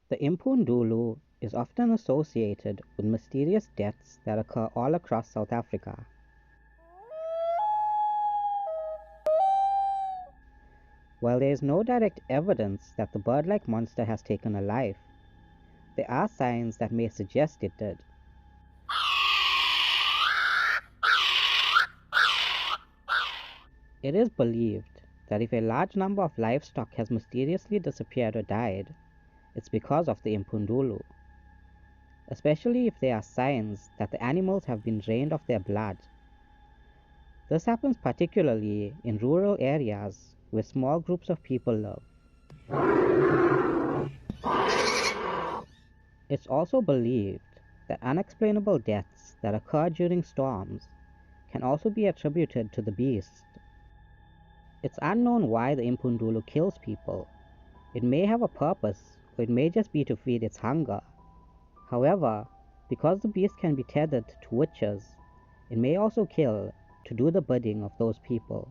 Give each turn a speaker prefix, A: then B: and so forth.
A: The Impundulu is often associated with mysterious deaths that occur all across South Africa. While there is no direct evidence that the bird-like monster has taken a life, there are signs that may suggest it did. It is believed that if a large number of livestock has mysteriously disappeared or died, it's because of the Impundulu, especially if there are signs that the animals have been drained of their blood. This happens particularly in rural areas where small groups of people live. It's also believed that unexplainable deaths that occur during storms can also be attributed to the beast. It's unknown why the Impundulu kills people. It may have a purpose, or it may just be to feed its hunger. However, because the beast can be tethered to witches, it may also kill to do the bidding of those people.